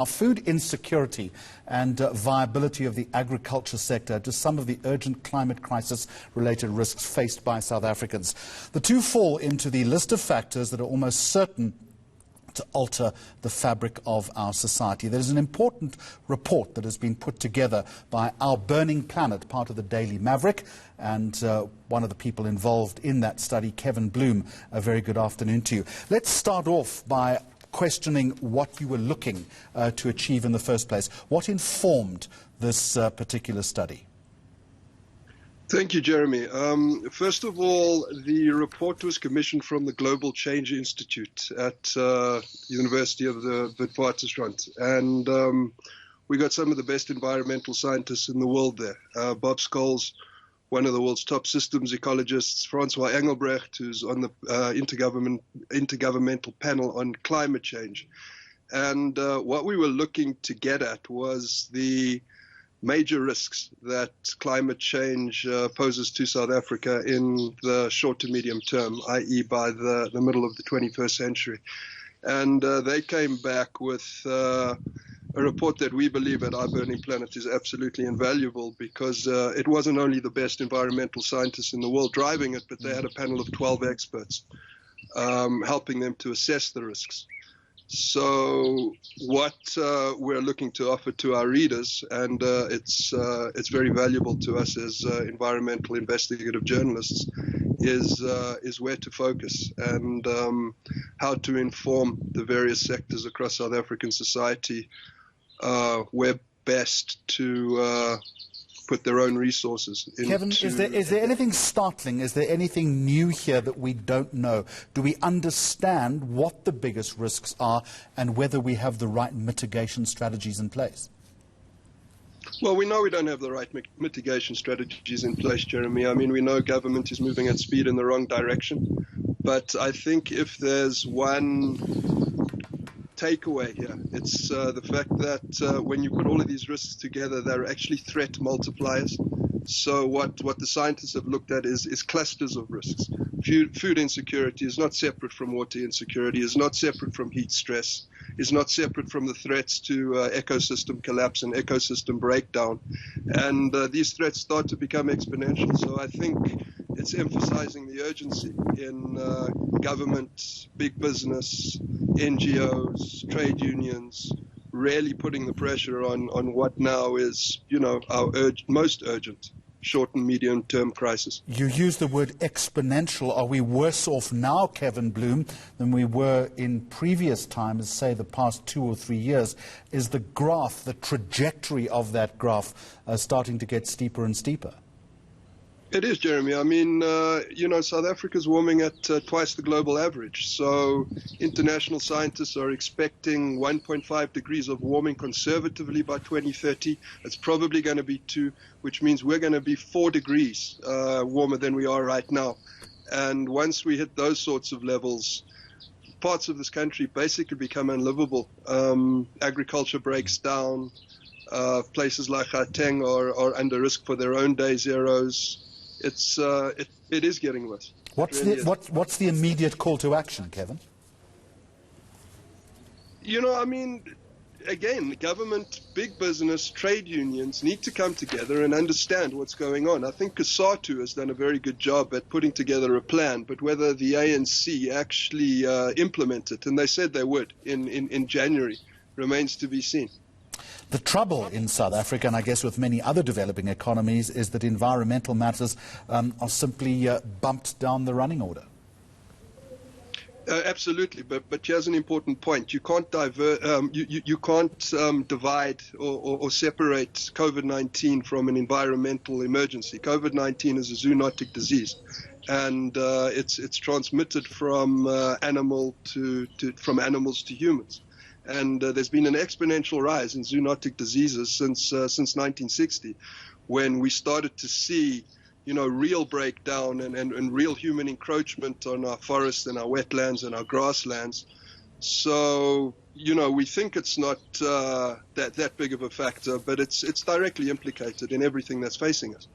Our food insecurity and viability of the agriculture sector to some of the urgent climate crisis-related risks faced by South Africans. The two fall into the list of factors that are almost certain to alter the fabric of our society. There is an important report that has been put together by Our Burning Planet, part of the daily Maverick, and one of the people involved in that study, Kevin Bloom. A very good afternoon to you. Let's start off by questioning what you were looking to achieve in the first place. What informed this particular study? Thank you, Jeremy. First of all, the report was commissioned from the Global Change Institute at University of the Witwatersrand. And we got some of the best environmental scientists in the world there. Bob Scholes, one of the world's top systems ecologists, Francois Engelbrecht, who's on the intergovernmental panel on climate change. And what we were looking to get at was the major risks that climate change poses to South Africa in the short to medium term, i.e. by the middle of the 21st century. And they came back with a report that we believe at Our Burning Planet is absolutely invaluable because it wasn't only the best environmental scientists in the world driving it, but they had a panel of 12 experts helping them to assess the risks. So what we're looking to offer to our readers, and it's very valuable to us as environmental investigative journalists, is where to focus and how to inform the various sectors across South African society where best to put their own resources into. Kevin, is there anything startling? Is there anything new here that we don't know? Do we understand what the biggest risks are and whether we have the right mitigation strategies in place? Well, we know we don't have the right mitigation strategies in place, Jeremy. I mean, we know government is moving at speed in the wrong direction. But I think if there's one takeaway here, it's the fact that when you put all of these risks together, they're actually threat multipliers. So what the scientists have looked at is clusters of risks. Food insecurity is not separate from water insecurity, is not separate from heat stress, is not separate from the threats to ecosystem collapse and ecosystem breakdown. And these threats start to become exponential. So I think it's emphasizing the urgency in government, big business, NGOs, trade unions, really putting the pressure on what now is, our most urgent short and medium term crisis. You use the word exponential. Are we worse off now, Kevin Bloom, than we were in previous times, say the past 2 or 3 years? Is the graph, the trajectory of that graph, starting to get steeper and steeper? It is, Jeremy. I mean, South Africa's warming at twice the global average. So international scientists are expecting 1.5 degrees of warming conservatively by 2030. It's probably going to be 2, which means we're going to be 4 degrees warmer than we are right now. And once we hit those sorts of levels, parts of this country basically become unlivable. Agriculture breaks down. Places like Gauteng are under risk for their own day zeros. It is getting worse. What's the immediate call to action, Kevin? Again, government, big business, trade unions need to come together and understand what's going on. I think COSATU has done a very good job at putting together a plan, but whether the ANC actually implement it, and they said they would in January, remains to be seen. The trouble in South Africa, and I guess with many other developing economies, is that environmental matters are simply bumped down the running order. Absolutely, but here's an important point. You can't you can't divide or separate COVID-19 from an environmental emergency. COVID-19 is a zoonotic disease, and it's transmitted from animals to humans. And there's been an exponential rise in zoonotic diseases since 1960, when we started to see, real breakdown and real human encroachment on our forests and our wetlands and our grasslands. So, we think it's not that big of a factor, but it's directly implicated in everything that's facing us.